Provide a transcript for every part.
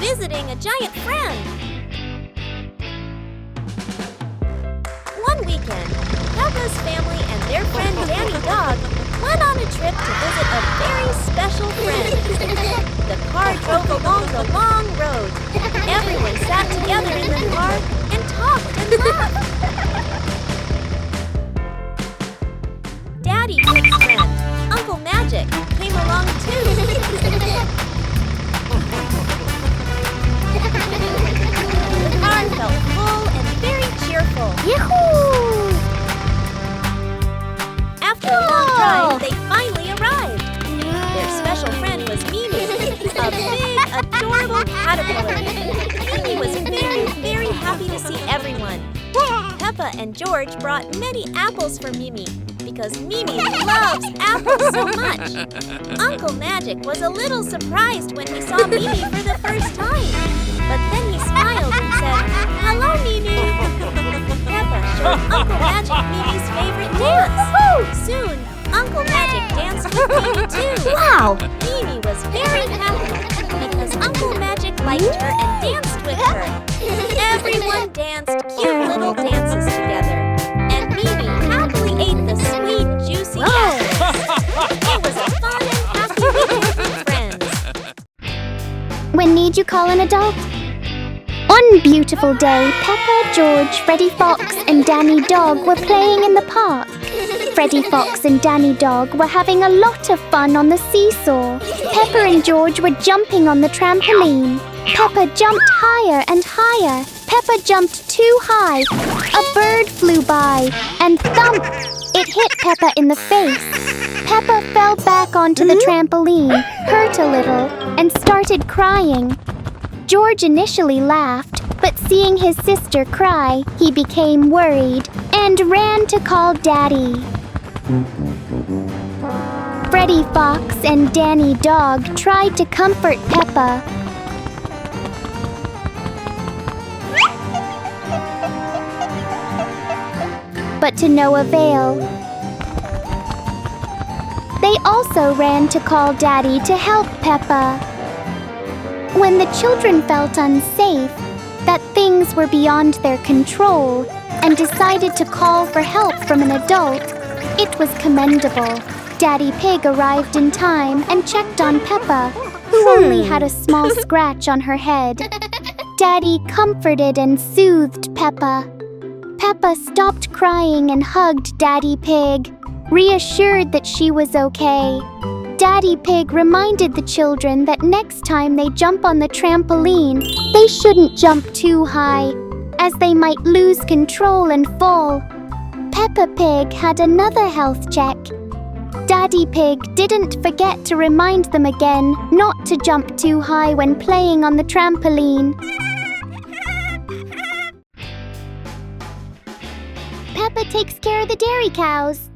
visiting a giant friend. One weekend, Peppa's family and their friend Danny Dog went on a trip to visit a very special friend. The car drove along the long road. Everyone sat together in the car and talked and laughed. Daddy Pig's friend, Uncle Magic, came along too. The car felt full and very cheerful. Yahoo! After a long drive, they finally arrived. Their special friend was Mimi, a big, adorable caterpillar. Mimi was very, very happy to see everyone. Peppa and George brought many apples for Mimi because Mimi loves apples so much. Uncle Magic was a little surprised when he saw Mimi for the first time. But then he smiled and said, "Hello, Mimi." Peppa showed Uncle Magic Mimi's favorite dance. Soon, Uncle Magic danced with Mimi too. Wow! Mimi was very happy because Uncle Magic liked her and danced with her. Everyone danced cute little dances together, and Mimi happily ate the sweet, juicy apples. It was a fun and happy weekend with friends. When need you call an adult? One beautiful day, Peppa, George, Freddy Fox, and Danny Dog were playing in the park. Freddy Fox and Danny Dog were having a lot of fun on the seesaw. Peppa and George were jumping on the trampoline. Peppa jumped higher and higher. Peppa jumped too high. A bird flew by, and thump! It hit Peppa in the face. Peppa fell back onto the trampoline, hurt a little, and started crying. George initially laughed, but seeing his sister cry, he became worried and ran to call Daddy. Freddy Fox and Danny Dog tried to comfort Peppa. But to no avail. They also ran to call Daddy to help Peppa. When the children felt unsafe, that things were beyond their control, and decided to call for help from an adult, it was commendable. Daddy Pig arrived in time and checked on Peppa, who only had a small scratch on her head. Daddy comforted and soothed Peppa. Peppa stopped crying and hugged Daddy Pig, reassured that she was okay. Daddy Pig reminded the children that next time they jump on the trampoline, they shouldn't jump too high, as they might lose control and fall. Peppa Pig had another health check. Daddy Pig didn't forget to remind them again not to jump too high when playing on the trampoline. Peppa takes care of the dairy cows.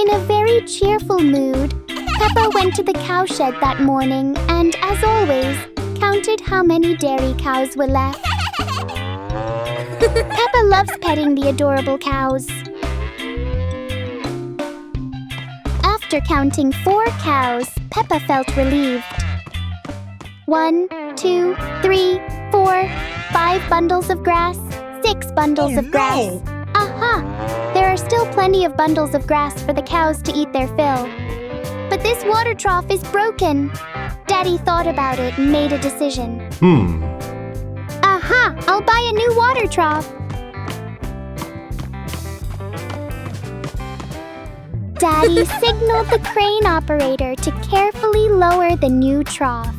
In a very cheerful mood, Peppa went to the cowshed that morning and, as always, counted how many dairy cows were left. Peppa loves petting the adorable cows. After counting 4 cows, Peppa felt relieved. 1, 2, 3, 4, 5 bundles of grass, 6 bundles of grass. Aha! There are still plenty of bundles of grass for the cows to eat their fill. But this water trough is broken. Daddy thought about it and made a decision. Aha! I'll buy a new water trough. Daddy signaled the crane operator to carefully lower the new trough.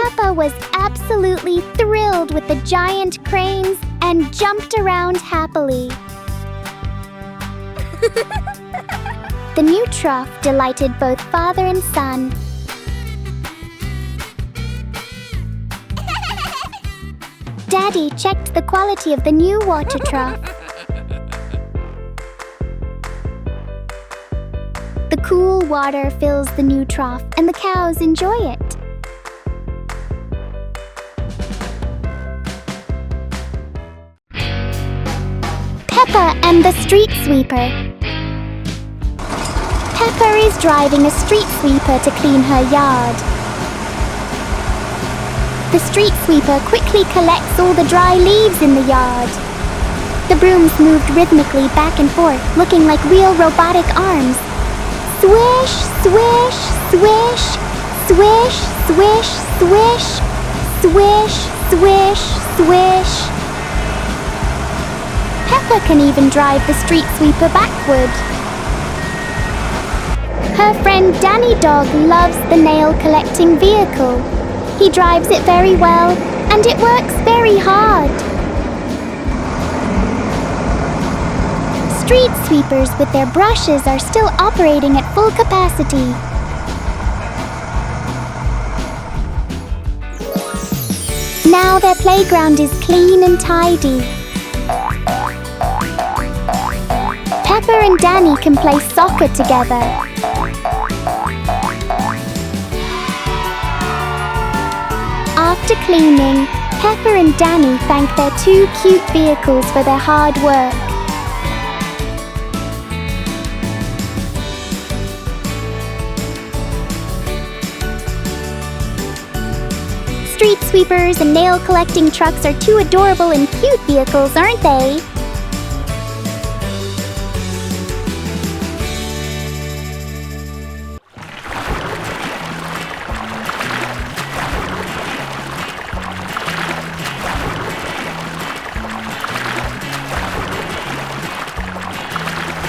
Peppa was absolutely thrilled with the giant cranes and jumped around happily. The new trough delighted both father and son. Daddy checked the quality of the new water trough. The cool water fills the new trough and the cows enjoy it. Peppa and the street sweeper. Peppa is driving a street sweeper to clean her yard. The street sweeper quickly collects all the dry leaves in the yard. The brooms moved rhythmically back and forth, looking like real robotic arms. Swish, swish, swish, swish, swish, swish, swish, swish, swish. Peppa can even drive the street sweeper backward. Her friend Danny Dog loves the nail-collecting vehicle. He drives it very well, and it works very hard. Street sweepers with their brushes are still operating at full capacity. Now their playground is clean and tidy. Peppa and Danny can play soccer together. After cleaning, Peppa and Danny thank their two cute vehicles for their hard work. Street sweepers and nail-collecting trucks are two adorable and cute vehicles, aren't they?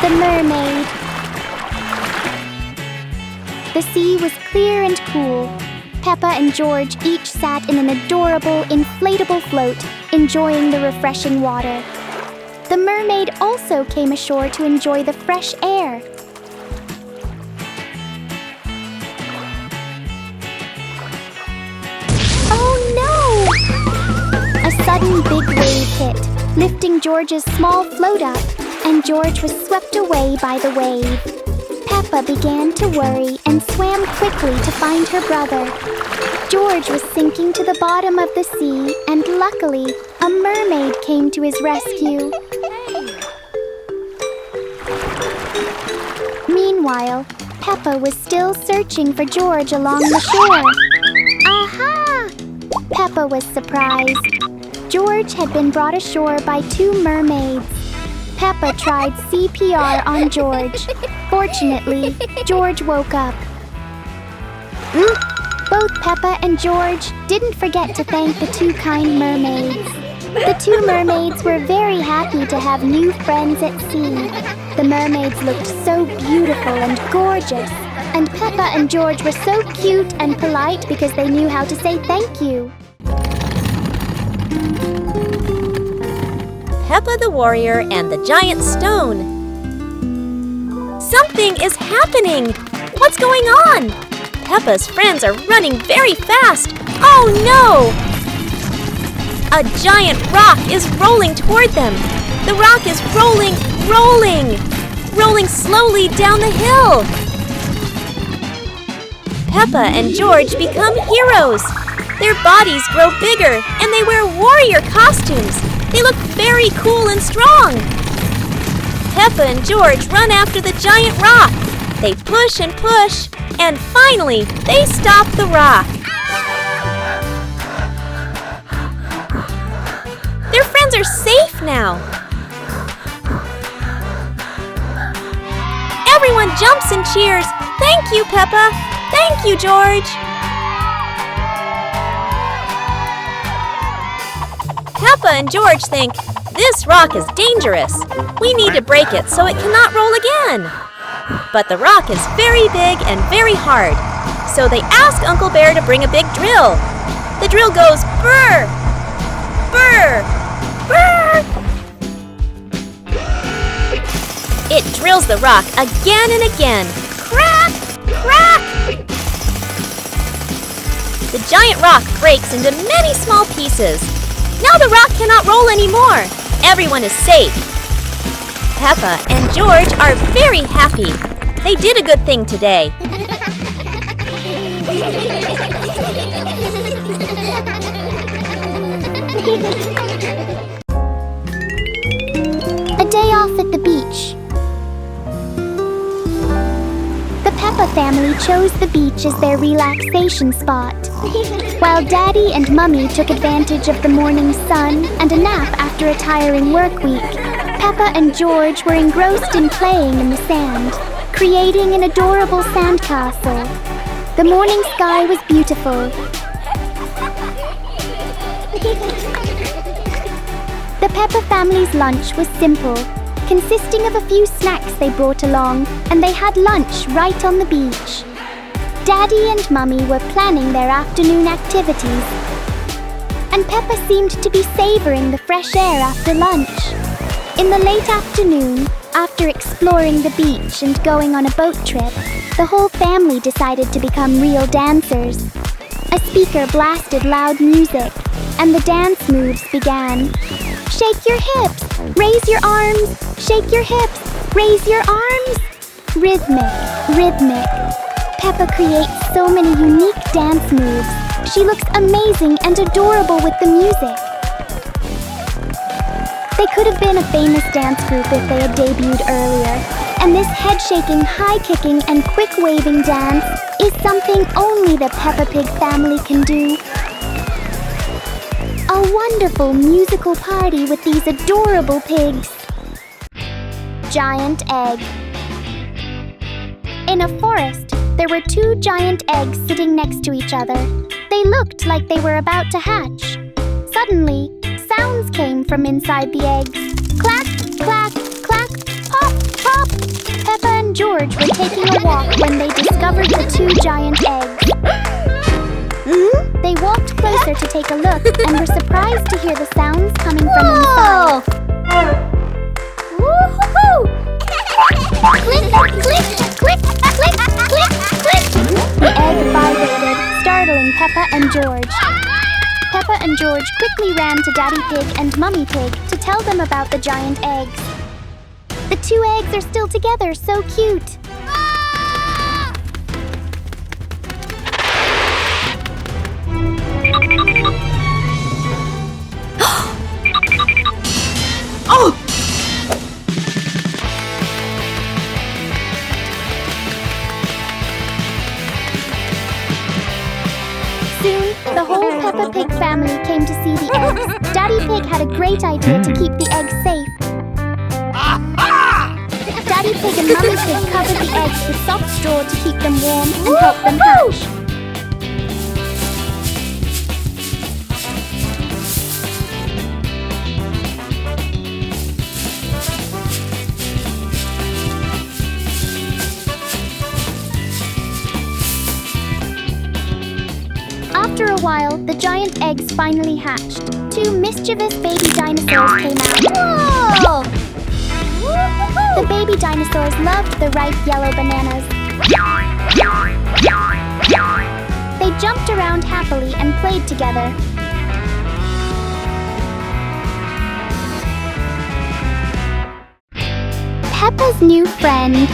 The Mermaid. The sea was clear and cool. Peppa and George each sat in an adorable, inflatable float, enjoying the refreshing water. The mermaid also came ashore to enjoy the fresh air. Oh no! A sudden big wave hit, lifting George's small float up, and George was swept away by the wave. Peppa began to worry and swam quickly to find her brother. George was sinking to the bottom of the sea, and luckily, a mermaid came to his rescue. Meanwhile, Peppa was still searching for George along the shore. Aha! Peppa was surprised. George had been brought ashore by two mermaids. Peppa tried CPR on George. Fortunately, George woke up. Both Peppa and George didn't forget to thank the two kind mermaids. The two mermaids were very happy to have new friends at sea. The mermaids looked so beautiful and gorgeous, and Peppa and George were so cute and polite because they knew how to say thank you. Peppa the Warrior and the Giant Stone. Something is happening! What's going on? Peppa's friends are running very fast. Oh no! A giant rock is rolling toward them. The rock is rolling slowly down the hill. Peppa and George become heroes. Their bodies grow bigger and they wear warrior costumes. They look very cool and strong. Peppa and George run after the giant rock. They push and push, and finally, they stop the rock. Their friends are safe now. Everyone jumps and cheers. Thank you, Peppa. Thank you, George. Peppa and George think, this rock is dangerous. We need to break it so it cannot roll again. But the rock is very big and very hard. So they ask Uncle Bear to bring a big drill. The drill goes brr, brr, brr. It drills the rock again and again. Crack, crack. The giant rock breaks into many small pieces. Now the rock cannot roll anymore. Everyone is safe. Peppa and George are very happy. They did a good thing today. A day off at the beach. Peppa family chose the beach as their relaxation spot. While Daddy and Mummy took advantage of the morning sun and a nap after a tiring work week, Peppa and George were engrossed in playing in the sand, creating an adorable sandcastle. The morning sky was beautiful. The Peppa family's lunch was simple, consisting of a few snacks they brought along, and they had lunch right on the beach. Daddy and Mummy were planning their afternoon activities, and Peppa seemed to be savoring the fresh air after lunch. In the late afternoon, after exploring the beach and going on a boat trip, the whole family decided to become real dancers. A speaker blasted loud music, and the dance moves began. Shake your hips, raise your arms, shake your hips, raise your arms. Rhythmic, rhythmic. Peppa creates so many unique dance moves. She looks amazing and adorable with the music. They could have been a famous dance group if they had debuted earlier, and this head-shaking, high-kicking, and quick-waving dance is something only the Peppa Pig family can do. A wonderful musical party with these adorable pigs. Giant egg. In a forest, there were 2 giant eggs sitting next to each other. They looked like they were about to hatch. Suddenly, sounds came from inside the eggs. Clack, clack, clack, pop, pop. Peppa and George were taking a walk when they discovered the 2 giant eggs. They walked closer to take a look and were surprised to hear the sounds coming from inside. Woo-hoo-hoo! Click, click, click, click, click, click. The egg vibrated, startling Peppa and George. Peppa and George quickly ran to Daddy Pig and Mummy Pig to tell them about the giant eggs. The 2 eggs are still together, so cute. Oh! Soon, the whole Peppa Pig family came to see the eggs. Daddy Pig had a great idea to keep the eggs safe. Daddy Pig and Mummy Pig covered the eggs with soft straw to keep them warm and help them hatch. After a while, the giant eggs finally hatched. 2 mischievous baby dinosaurs came out. Whoa! The baby dinosaurs loved the ripe yellow bananas. They jumped around happily and played together. Peppa's new friend.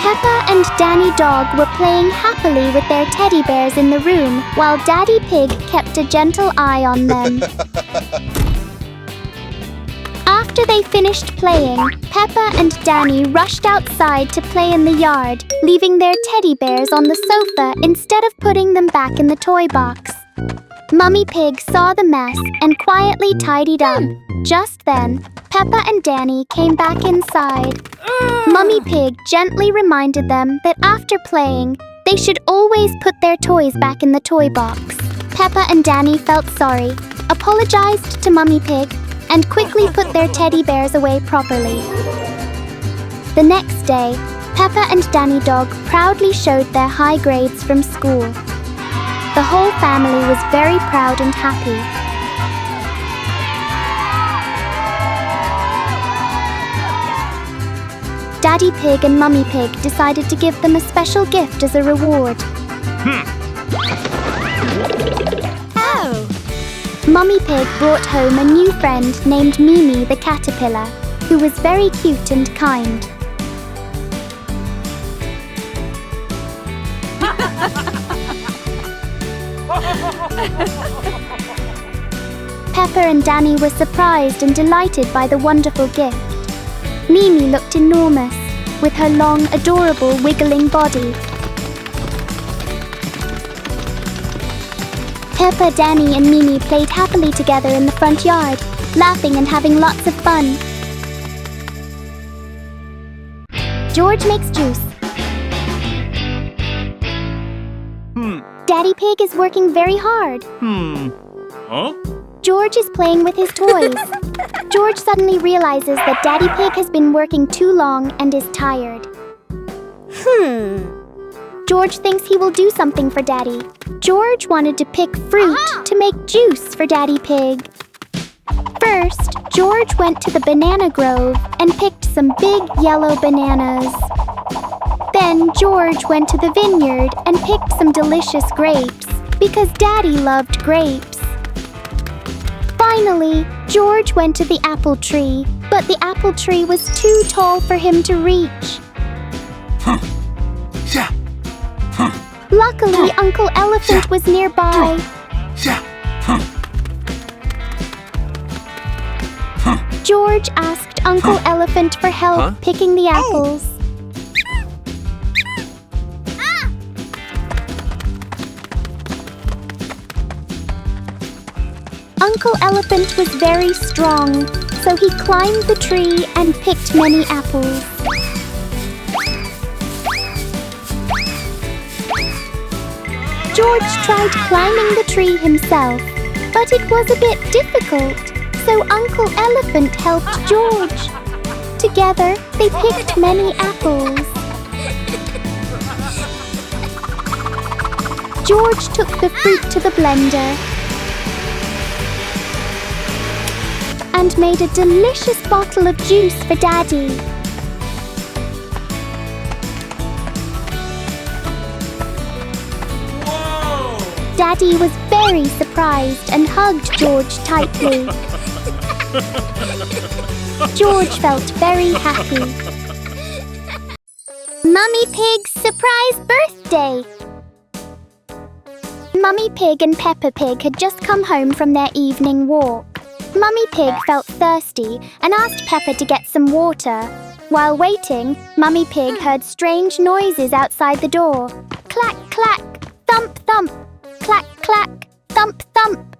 Peppa and Danny Dog were playing happily with their teddy bears in the room while Daddy Pig kept a gentle eye on them. After they finished playing, Peppa and Danny rushed outside to play in the yard, leaving their teddy bears on the sofa instead of putting them back in the toy box. Mummy Pig saw the mess and quietly tidied up. Just then, Peppa and Danny came back inside. Mummy Pig gently reminded them that after playing, they should always put their toys back in the toy box. Peppa and Danny felt sorry, apologized to Mummy Pig, and quickly put their teddy bears away properly. The next day, Peppa and Danny Dog proudly showed their high grades from school. The whole family was very proud and happy. Daddy Pig and Mummy Pig decided to give them a special gift as a reward. Oh! Mummy Pig brought home a new friend named Mimi the caterpillar, who was very cute and kind. Peppa and Danny were surprised and delighted by the wonderful gift. Mimi looked enormous, with her long, adorable, wiggling body. Peppa, Danny and Mimi played happily together in the front yard, laughing and having lots of fun. George makes juice. Daddy Pig is working very hard. Huh? George is playing with his toys. George suddenly realizes that Daddy Pig has been working too long and is tired. George thinks he will do something for Daddy. George wanted to pick fruit to make juice for Daddy Pig. First, George went to the banana grove and picked some big yellow bananas. Then George went to the vineyard and picked some delicious grapes because Daddy loved grapes. Finally, George went to the apple tree, but the apple tree was too tall for him to reach. Luckily, Uncle Elephant was nearby. George asked Uncle Elephant for help picking the apples. Uncle Elephant was very strong, so he climbed the tree and picked many apples. George tried climbing the tree himself, but it was a bit difficult, so Uncle Elephant helped George. Together, they picked many apples. George took the fruit to the blender and made a delicious bottle of juice for Daddy. Daddy was very surprised and hugged George tightly. George felt very happy. Mummy Pig's surprise birthday! Mummy Pig and Peppa Pig had just come home from their evening walk. Mummy Pig felt thirsty and asked Peppa to get some water. While waiting, Mummy Pig heard strange noises outside the door. Clack, clack, thump, thump. Clack, clack, thump, thump.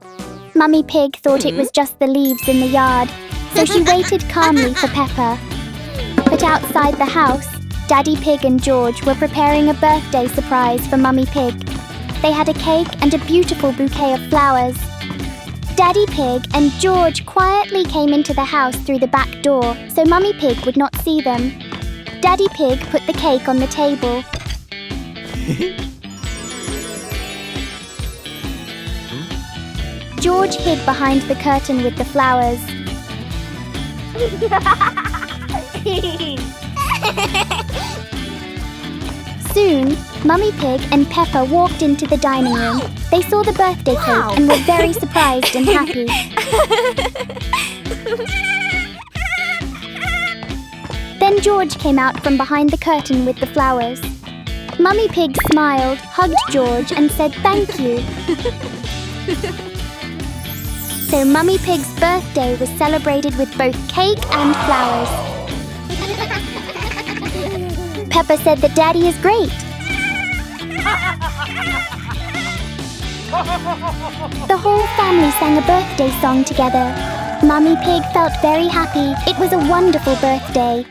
Mummy Pig thought it was just the leaves in the yard, so she waited calmly for Peppa. But outside the house, Daddy Pig and George were preparing a birthday surprise for Mummy Pig. They had a cake and a beautiful bouquet of flowers. Daddy Pig and George quietly came into the house through the back door so Mummy Pig would not see them. Daddy Pig put the cake on the table. George hid behind the curtain with the flowers. Soon, Mummy Pig and Peppa walked into the dining room. They saw the birthday cake and were very surprised and happy. Then George came out from behind the curtain with the flowers. Mummy Pig smiled, hugged George and said thank you. So Mummy Pig's birthday was celebrated with both cake and flowers. Peppa said that Daddy is great. The whole family sang a birthday song together. Mummy Pig felt very happy. It was a wonderful birthday.